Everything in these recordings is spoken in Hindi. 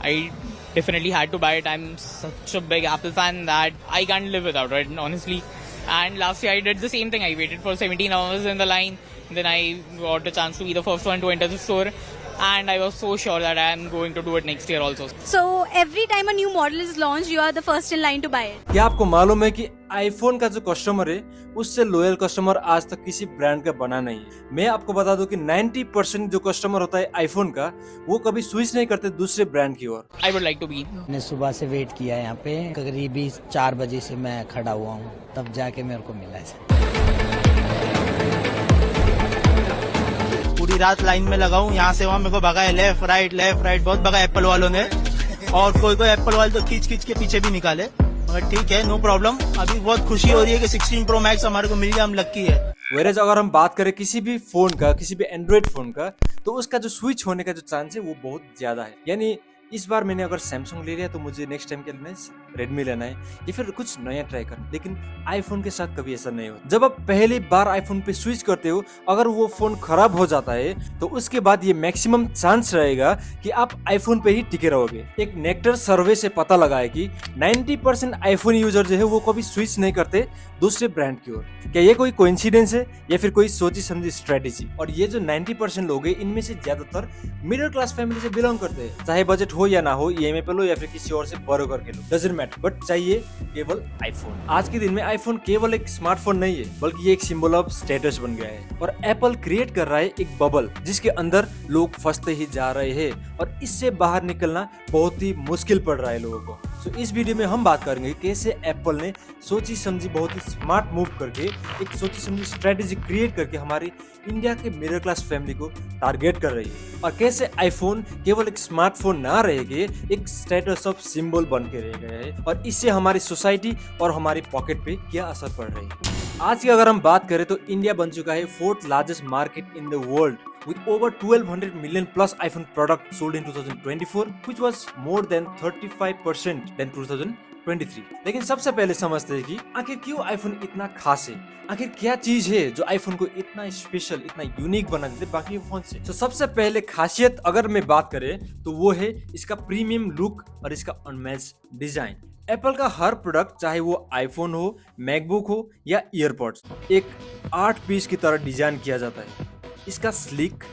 I definitely had to buy it. I'm such a big Apple fan that I can't live without it, honestly. And last year I did the same thing. I waited for 17 hours in the line. Then I got a chance to be the first one to enter the store. And I was so sure that I am going to do it next year also. So every time a new model is launched, you are the first in line to buy it. क्या आपको मालूम है कि आईफोन का जो कस्टमर है उससे लॉयल कस्टमर आज तक किसी ब्रांड का बना नहीं है। मैं आपको बता दूं कि 90% जो कस्टमर होता है आईफोन का वो कभी स्विच नहीं करते दूसरे ब्रांड की ओर। I would like to be. मैंने सुबह से वेट किया यहाँ पे, करीबी 4 बजे से मैं खड़ा हुआ हूँ, तब जाके मेरे को मिला है। पूरी रात लाइन में लगा हूँ, यहाँ से वहाँ मेरे को भगा है, लेफ्ट राइट बहुत भगा एप्पल वालों ने, और कोई एप्पल वाले तो खींच के पीछे भी निकाले, मगर ठीक है, नो प्रॉब्लम। अभी बहुत खुशी हो रही है कि 16 प्रो मैक्स हमारे को मिल गया, हम लक्की है। वेरेज अगर हम बात करें किसी भी फोन का, किसी भी एंड्रॉइड फोन का, तो उसका जो स्विच होने का जो चांस है वो बहुत ज्यादा है। यानी इस बार मैंने अगर सैमसंग ले लिया तो मुझे नेक्स्ट टाइम क्या लेना है, रेडमी लेना है या फिर कुछ नया ट्राई करना। लेकिन आईफोन के साथ कभी ऐसा नहीं होता। जब आप पहली बार आईफोन पे स्विच करते हो, अगर वो फोन खराब हो जाता है तो उसके बाद ये मैक्सिमम चांस रहेगा कि आप आईफोन पे ही टिके रहोगे। एक नेक्टर सर्वे से पता लगा है कि 90% आईफोन यूजर जो है वो कभी स्विच नहीं करते दूसरे ब्रांड की ओर। क्या ये कोई कोइंसिडेंस है या फिर कोई सोची समझी स्ट्रेटेजी? और ये जो 90% लोग हैं इनमें से ज्यादातर मिडिल क्लास फैमिली से बिलोंग करते हैं। चाहे बजट हो या ना हो, ईएमआई पे लो या फिर किसी और से बोरो करके लो, डजंट मैटर, बट चाहिए केवल आईफोन। आज के दिन में आईफोन केवल एक स्मार्टफोन नहीं है बल्कि ये एक सिंबल ऑफ स्टेटस बन गया है। और एप्पल क्रिएट कर रहा है एक बबल जिसके अंदर लोग फंसते ही जा रहे हैं और इससे बाहर निकलना बहुत ही मुश्किल पड़ रहा है लोगों को। तो इस वीडियो में हम बात करेंगे कैसे एप्पल ने सोची समझी बहुत ही स्मार्ट मूव करके एक सोची समझी स्ट्रेटेजी क्रिएट करके हमारी इंडिया के मिडिल क्लास फैमिली को टारगेट कर रही है, और कैसे आईफोन केवल एक स्मार्टफोन ना रह गए, एक स्टेटस ऑफ सिंबल बन के रह गए हैं, और इससे हमारी सोसाइटी और हमारी पॉकेट पे क्या असर पड़ रही है। आज की अगर हम बात करें तो इंडिया बन चुका है 4th largest market in the world with over 1200 million plus iPhone products sold in 2024, which was more than 35% than 2023। लेकिन सबसे पहले समझते हैं कि आखिर क्यों आईफोन इतना खास है, आखिर क्या चीज है जो आईफोन को इतना स्पेशल, इतना यूनिक बना देते बाकी फोन से। तो सबसे पहले खासियत अगर मैं बात करें तो वो है इसका प्रीमियम लुक और इसका अनमैच्ड डिजाइन। एप्पल का हर प्रोडक्ट, चाहे वो आईफोन हो, मैकबुक हो या ईयरपॉड्स, एक आर्ट पीस की तरह डिजाइन किया जाता है। इसका स्लिक,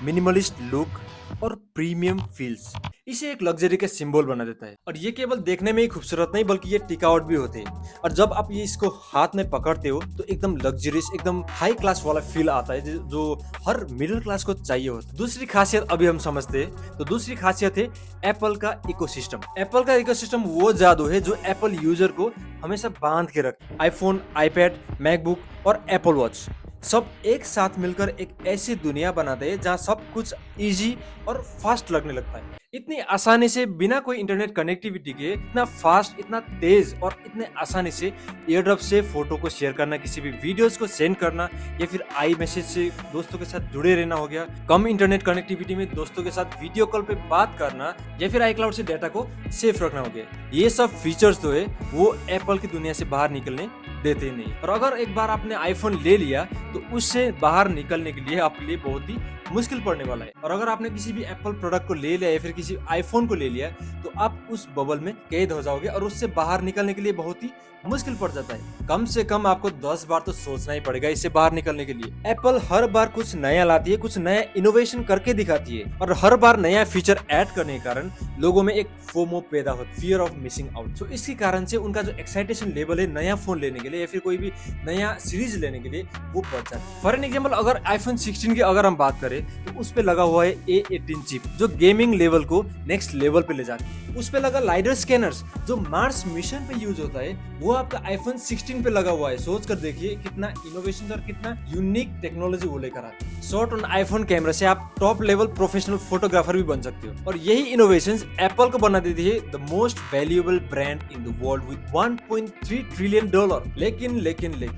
मिनिमलिस्ट लुक और प्रीमियम फील्स इसे एक लग्जरी का सिंबल बना देता है। और ये केवल देखने में ही खूबसूरत नहीं बल्कि ये टिकाउट भी होते हैं। और जब आप ये इसको हाथ में पकड़ते हो तो एकदम लग्जरियस, एकदम हाई क्लास वाला फील आता है जो हर मिडिल क्लास को चाहिए होता है। दूसरी खासियत अभी हम समझते हैं, तो दूसरी खासियत है एप्पल का इकोसिस्टम। एप्पल का इकोसिस्टम वो जादू है जो एप्पल यूजर को हमेशा बांध के रखे। आईफोन, आईपैड, मैकबुक और एप्पल वॉच सब एक साथ मिलकर एक ऐसी दुनिया बनाते हैं जहाँ सब कुछ इजी और फास्ट लगने लगता है। इतनी आसानी से, बिना कोई इंटरनेट कनेक्टिविटी के, इतना फास्ट, इतना तेज और इतने आसानी से एयरड्रॉप से फोटो को शेयर करना, किसी भी वीडियोस को सेंड करना या फिर आई मैसेज से दोस्तों के साथ जुड़े रहना हो गया। कम इंटरनेट कनेक्टिविटी में दोस्तों के साथ वीडियो कॉल पे बात करना या फिर iCloud से डाटा को सेफ रखना हो गया। ये सब फीचर्स जो है वो एप्पल की दुनिया से बाहर निकलने देते नहीं। और अगर एक बार आपने आईफोन ले लिया तो उससे बाहर निकलने के लिए आपके लिए बहुत ही मुश्किल पड़ने वाला है। और अगर आपने किसी भी एप्पल प्रोडक्ट को ले लिया या फिर किसी आईफोन को ले लिया तो आप उस बबल में कैद हो जाओगे और उससे बाहर निकलने के लिए बहुत ही मुश्किल पड़ जाता है। कम से कम आपको 10 बार तो सोचना ही पड़ेगा इससे बाहर निकलने के लिए। एप्पल हर बार कुछ नया लाती है, कुछ नया इनोवेशन करके दिखाती है, और हर बार नया फीचर ऐड करने के कारण लोगों में एक फोमो पैदा होता है, फियर ऑफ मिसिंग आउट। तो इसी कारण से उनका जो एक्साइटेशन लेवल है नया फोन लेने के लिए या फिर कोई भी नया सीरीज लेने के लिए वो बढ़ जाता है। फॉर एन एग्जाम्पल, अगर आईफोन 16 की अगर हम बात करें तो उस पे लगा हुआ है A18 चिप जो गेमिंग लेवल को नेक्स्ट लेवल पे ले जाती है। उस पे लगा लाइडर स्कैनर्स जो मार्स मिशन पे यूज होता है, वो आपका आईफोन 16 पे लगा हुआ है। सोच कर देखिए कितना इनोवेशन और कितना यूनिक टेक्नोलॉजी वो लेकर आते हैं। शॉट ऑन आईफोन कैमरा से आप टॉप लेवल प्रोफेशनल फोटोग्राफर भी बन सकते हो। और यही इनोवेशंस एप्पल को बना देती है the most valuable brand in the world with $1.3 trillion. लेकिन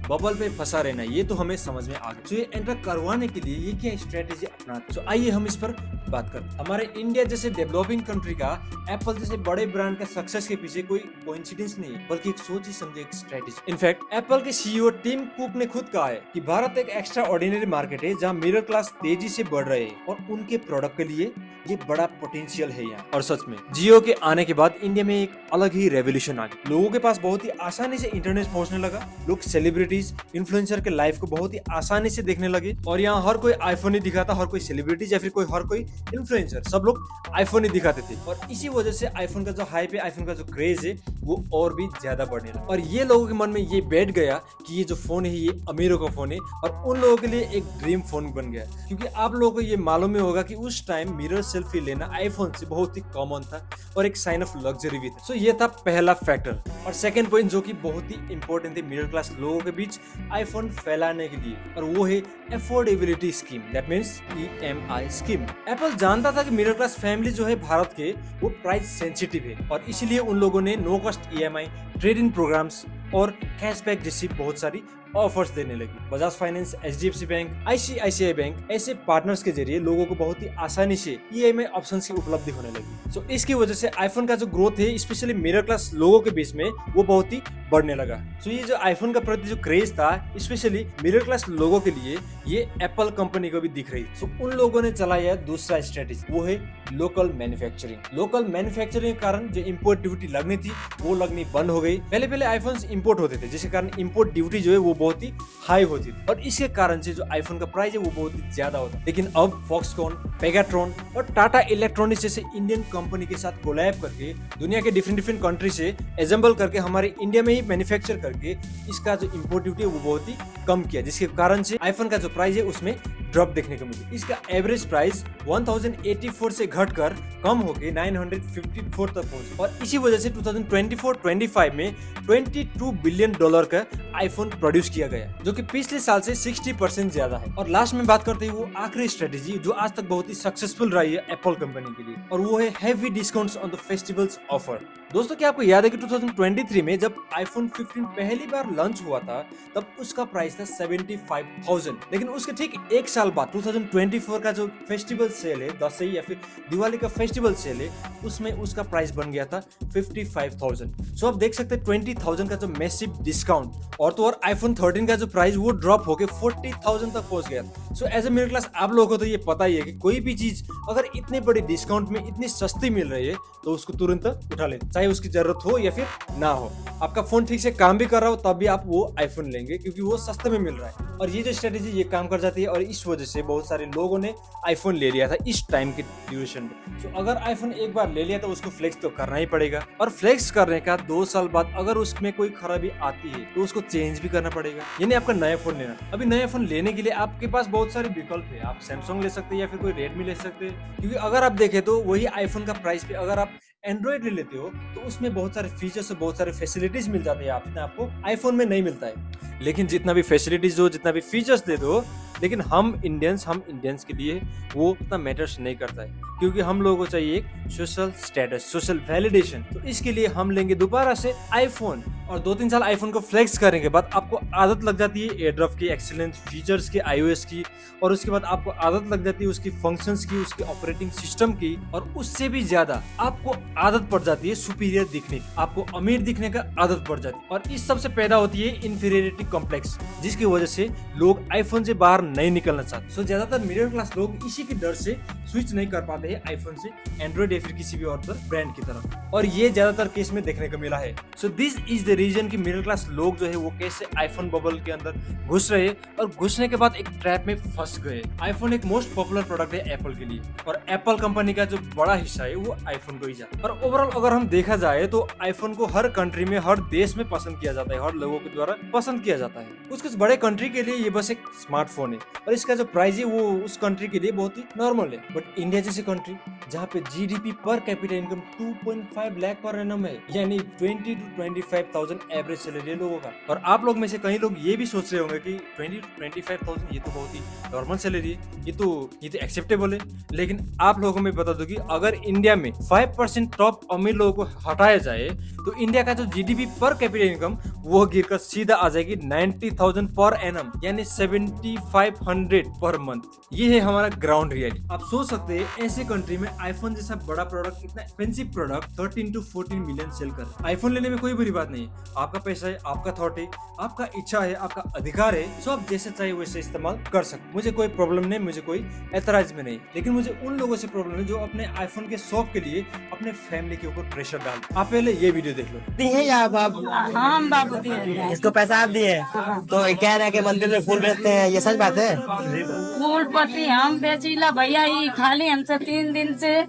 बबल पे फंसा रहना, ये तो हमें समझ में आ गया। तो ये एंटर करवाने के लिए ये क्या स्ट्रेटेजी अपनाते हैं, तो आइए हम इस पर बात करते हैं। हमारे इंडिया जैसे डेवलपिंग कंट्री का एप्पल जैसे बड़े ब्रांड का सक्सेस के पीछे कोई कोइंसिडेंस नहीं है, बल्कि एक सोची समझी एक स्ट्रेटेजी। इनफैक्ट एप्पल के सीईओ टिम कुक ने खुद कहा है कि भारत एक एक्स्ट्रा ऑर्डिनरी मार्केट है जहाँ मिडिल क्लास तेजी से बढ़ रहे हैं और उनके प्रोडक्ट के लिए ये बड़ा पोटेंशियल है यहाँ। और सच में जियो के आने के बाद इंडिया में एक अलग ही रेवोल्यूशन आ गई। लोगों के पास बहुत ही आसानी से इंटरनेट पहुंचने लगा, लोग सेलिब्रिटीज इन्फ्लुएंसर के लाइफ को बहुत ही आसानी से देखने लगे और यहाँ हर कोई आईफोन ही दिखाता, हर कोई सेलिब्रिटीज या फिर हर कोई इन्फ्लुएंसर, सब लोग आईफोन ही दिखाते थे। और इसी वजह से आईफोन का जो हाइप है, आईफोन का जो क्रेज है वो और भी ज्यादा बढ़ने लगा। और ये लोगों के मन में ये बैठ गया कि ये जो फोन है ये अमीरों का फोन है और उन लोगों के लिए एक ड्रीम फोन बन गया। क्योंकि आप लोगों को ये मालूम ही होगा कि उस टाइम मिरर सेल्फी लेना आईफोन से बहुत ही कॉमन था और एक साइन ऑफ लग्जरी भी था। सो ये था पहला फैक्टर। और सेकंड पॉइंट जो कि बहुत ही इंपॉर्टेंट है मिडिल क्लास लोगों के बीच आईफोन फैलाने के लिए, और वो है affordability scheme, that means EMI scheme. Apple जानता था कि मिडिल क्लास फैमिली जो है भारत के वो प्राइस सेंसिटिव है और इसलिए उन लोगों ने no cost EMI, trade in programs और कैशबैक जैसी बहुत सारी ऑफर्स देने लगी। Bajaj finance, HDFC bank, ICICI bank ऐसे पार्टनर्स के जरिए लोगों को बहुत ही आसानी से EMI ऑप्शंस की उपलब्धि होने लगी। सो इसकी वजह से आईफोन का जो ग्रोथ है स्पेशली मिडिल क्लास लोगों के बीच में वो बहुत ही बढ़ने लगा। सो ये जो आईफोन का प्रति जो क्रेज था स्पेशली मिडिल क्लास लोगों के लिए ये एप्पल कंपनी को भी दिख रही। सो उन लोगों ने चलाया दूसरा स्ट्रेटेजी, वो है लोकल मैन्युफैक्चरिंग। लोकल मैन्युफैक्चरिंग के कारण जो इम्पोर्ट ड्यूटी लगनी थी वो लगनी बंद हो गई। पहले आईफोन इम्पोर्ट होते थे जिसके कारण इम्पोर्ट ड्यूटी जो है वो बहुत ही हाई होती थी और इसके कारण से जो आईफोन का प्राइस है वो बहुत ही ज्यादा होता है। लेकिन अब फॉक्सकॉन, पेगाट्रॉन और टाटा इलेक्ट्रॉनिक्स जैसे इंडियन कंपनी के साथ कोलैब करके दुनिया के डिफरेंट कंट्री से एसेंबल करके हमारे इंडिया में ही मैन्युफैक्चर करके इसका जो इम्पोर्ट ड्यूटी है वो बहुत ही कम किया, जिसके कारण से आईफोन का जो प्राइस है उसमें ड्रॉप देखने को मिली। इसका एवरेज प्राइस 1084 से घटकर कम होकर 954 तक पहुंचा और इसी वजह से 2024-25 में $22 बिलियन का आईफोन प्रोड्यूस किया गया, जो कि पिछले साल से 60% ज्यादा है। और लास्ट में बात करते हैं वो आखिरी स्ट्रेटेजी जो आज तक बहुत ही सक्सेसफुल रही है एप्पल कंपनी के लिए, और वो है heavy discounts on the festivals offer. दोस्तों क्या आपको याद है कि 2023 में जब आईफोन 15 पहली बार लॉन्च हुआ था तब उसका प्राइस था 75,000, लेकिन उसके ठीक एक साल बाद 2024 का जो फेस्टिवल सेल है, दशई या फिर दिवाली का फेस्टिवल सेल है, उसमें उसका प्राइस बन गया था 55,000। सो आप देख सकते हैं 20,000 का जो मैसिव डिस्काउंट, और तो और आईफोन 13 का जो प्राइस वो ड्रॉप होके 40,000 तक पहुंच गया। So as a middle class आप लोगों को तो ये पता ही है कि कोई भी चीज अगर इतने बड़े डिस्काउंट में इतनी सस्ती मिल रही है तो उसको तुरंत उठा लें, चाहे उसकी जरूरत हो या फिर ना हो। आपका फोन ठीक से काम भी कर रहा हो तब भी आप वो आईफोन लेंगे क्योंकि वो सस्ते में मिल रहा है। और ये जो स्ट्रेटेजी ये काम कर जाती है और इस वजह से बहुत सारे लोगों ने आईफोन ले लिया था इस टाइम के ड्यूरेशन में। तो अगर आईफोन एक बार ले लिया तो उसको फ्लेक्स तो करना ही पड़ेगा, और फ्लेक्स करने का 2 साल बाद अगर उसमें कोई खराबी आती है तो उसको चेंज भी करना पड़ेगा, यानी आपका नया फोन लेना। अभी नया फोन लेने के लिए आपके पास बहुत सारे विकल्प है, आप सैमसंग ले सकते हैं या फिर कोई रेडमी ले सकते हैं, क्योंकि अगर आप देखें तो वही आईफोन का प्राइस पे अगर आप एंड्रॉइड ले लेते हो तो उसमें बहुत सारे फीचर्स और बहुत सारे फैसिलिटीज मिल जाते हैं आपको आईफोन में नहीं मिलता है। लेकिन जितना भी फैसिलिटीज दो, जितना भी फीचर्स दे दो, लेकिन हम इंडियंस के लिए वो उतना मैटर्स नहीं करता है, क्योंकि हम लोगों को चाहिए एक सोशल स्टेटस, सोशल वैलिडेशन। तो इसके लिए हम लेंगे दोबारा से आईफोन, और 2-3 साल आईफोन को फ्लेक्स करने के बाद आपको आदत लग जाती है एयरड्रॉप की, एक्सीलेंट फीचर्स की, iOS की, और उसके बाद आपको आदत लग जाती है उसकी फंक्शंस की, उसके ऑपरेटिंग सिस्टम की, और उससे भी ज्यादा आपको आदत पड़ जाती है सुपीरियर दिखने की, आपको अमीर दिखने का आदत पड़ जाती है। और इस सब से पैदा होती है इन्फीरियरिटी कॉम्प्लेक्स, जिसकी वजह से लोग आईफोन से बाहर नहीं निकलना चाहते। सो ज्यादातर मिडिल क्लास लोग इसी के डर से स्विच नहीं कर पाते हैं आईफोन से एंड्रॉइड या फिर किसी भी और ब्रांड की तरफ, और ये ज्यादातर केस में देखने को मिला है। So this is the reason कि मिडिल क्लास लोग जो है वो कैसे आईफोन बबल के अंदर घुस रहे और घुसने के बाद एक ट्रैप में फंस गए। आईफोन एक मोस्ट पॉपुलर प्रोडक्ट है एप्पल के लिए, और एप्पल कंपनी का जो बड़ा हिस्सा है वो आईफोन को ही जाता है। और ओवरऑल अगर हम देखा जाए तो आईफोन को हर कंट्री में, हर देश में पसंद किया जाता है, हर लोगों के द्वारा पसंद किया जाता है। कुछ बड़े कंट्री के लिए ये बस एक स्मार्टफोन है और इसका जो प्राइस है वो उस कंट्री के लिए बहुत ही नॉर्मल है। बट इंडिया जैसे कंट्री जहाँ पे GDP per capita income 2.5 lakh per annum है, यानी 20 to 25,000 25,000 एवरेज सैलरी है लोगों का। और आप लोग में से कई लोग ये भी सोच रहे होंगे कि 25,000 ये तो बहुत ही नॉर्मल सैलरी है, ये तो एक्सेप्टेबल है। लेकिन आप लोगों में बता दूं कि अगर इंडिया में 5% टॉप अमीर लोगों को हटाया जाए तो इंडिया का जो जीडीपी पर कैपिटल इनकम वो गिरकर सीधा आ जाएगी 90,000 पर एनम, यानी 7,500 पर मंथ। ये है हमारा ग्राउंड रियलिटी। आप सोच सकते हैं ऐसे कंट्री में आईफोन जैसा बड़ा प्रोडक्ट, इतना expensive product 13 to 14 million sale कर रहा है। आईफोन लेने में कोई बुरी बात नहीं है, आपका पैसा है, आपका थॉट है, आपका इच्छा है, आपका अधिकार है, सो आप जैसे चाहे वैसे इस्तेमाल कर सकते। मुझे कोई प्रॉब्लम नहीं, मुझे कोई एतराज में नहीं, लेकिन मुझे उन लोगों से प्रॉब्लम है जो अपने आईफोन के शौक के लिए अपने फैमिली के ऊपर प्रेशर डाल। आप पहले ये वीडियो देख लो। दिए या बाबू? हाँ बाबू दिए। इसको पैसा आप दिए तो कह रहे हैं कि मंदिर में फूल बेचते हैं, ये सच बात है? फूल पत्ती हम बेचीला भैया, ये खाली हमसे 3 दिन से ये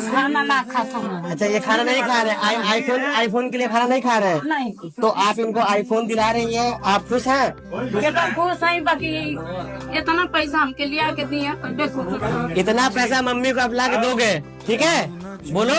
खाना ना खाता हूँ। अच्छा, ये खाना नहीं खा रहे, आईफोन के लिए खाना नहीं खा रहे? नहीं, तो आप इनको आईफोन दिला रही हैं, आप खुश हैं? ये तो खुश है, बाकी इतना पैसा हमके लिया के दिए, देखो इतना पैसा मम्मी को आप ला के दोगे? ठीक है, बोलो।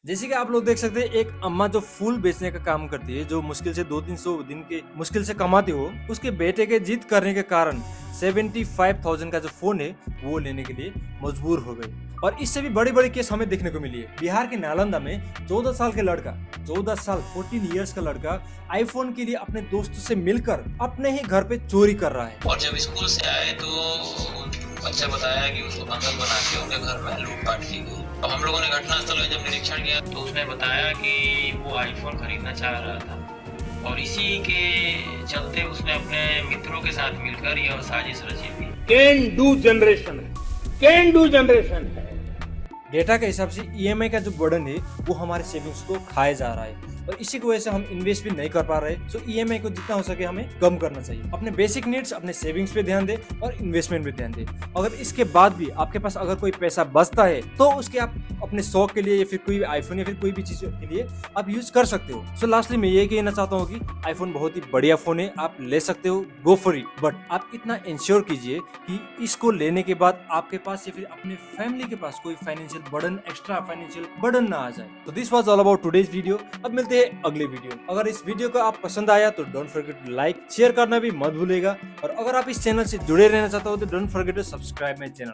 जैसे कि आप लोग देख सकते हैं, एक अम्मा जो फूल बेचने का काम करती है, जो मुश्किल से 200-300 दिन के मुश्किल से कमाती हो, उसके बेटे के जिद करने के कारण 75,000 का जो फोन है वो लेने के लिए मजबूर हो गई। और इससे भी बड़ी बड़ी केस हमें देखने को मिली है। बिहार के नालंदा में 14 साल के लड़का, 14 साल 14 इयर्स का लड़का आईफोन के लिए अपने दोस्तों से मिलकर अपने ही घर पे चोरी कर रहा है। और जब स्कूल से आए तो बच्चा बताया कि उसको बंधक बना के उनके घर में लूटपाट की गई। तो हम लोगों ने घटनास्थल में जब निरीक्षण किया तो उसने बताया कि वो आईफोन खरीदना चाह रहा था और इसी के चलते उसने अपने मित्रों के साथ मिलकर यह साजिश रची थी। कैन डू जनरेशन है। डेटा के हिसाब से ईएमआई का जो बर्डन है वो हमारे सेविंग्स को खाए जा रहा है और इसी की वजह से हम इन्वेस्ट भी नहीं कर पा रहे। सो ईएमआई को जितना हो सके हमें कम करना चाहिए। अपने बेसिक नीड्स, अपने सेविंग्स पे ध्यान दें और इन्वेस्टमेंट पे ध्यान दें। अगर इसके बाद भी आपके पास अगर कोई पैसा बचता है तो उसके आप अपने शौक के लिए या फिर कोई आईफोन या फिर कोई भी चीज के लिए आप यूज कर सकते हो। सो लास्टली मैं ये कहना चाहता हूँ कि आईफोन बहुत ही बढ़िया फोन है, आप ले सकते हो, गो फॉर इट। बट आप इतना इंश्योर कीजिए कि इसको लेने के बाद आपके पास या फिर अपने फैमिली के पास कोई financial burden, extra financial burden ना आ जाए। तो this was all about today's video. अब मिलते हैं अगले वीडियो। अगर इस वीडियो को आप पसंद आया तो don't forget to like, share करना भी मत भूलिएगा। और अगर आप इस चैनल से जुड़े रहना चाहते हो तो don't forget to subscribe my channel.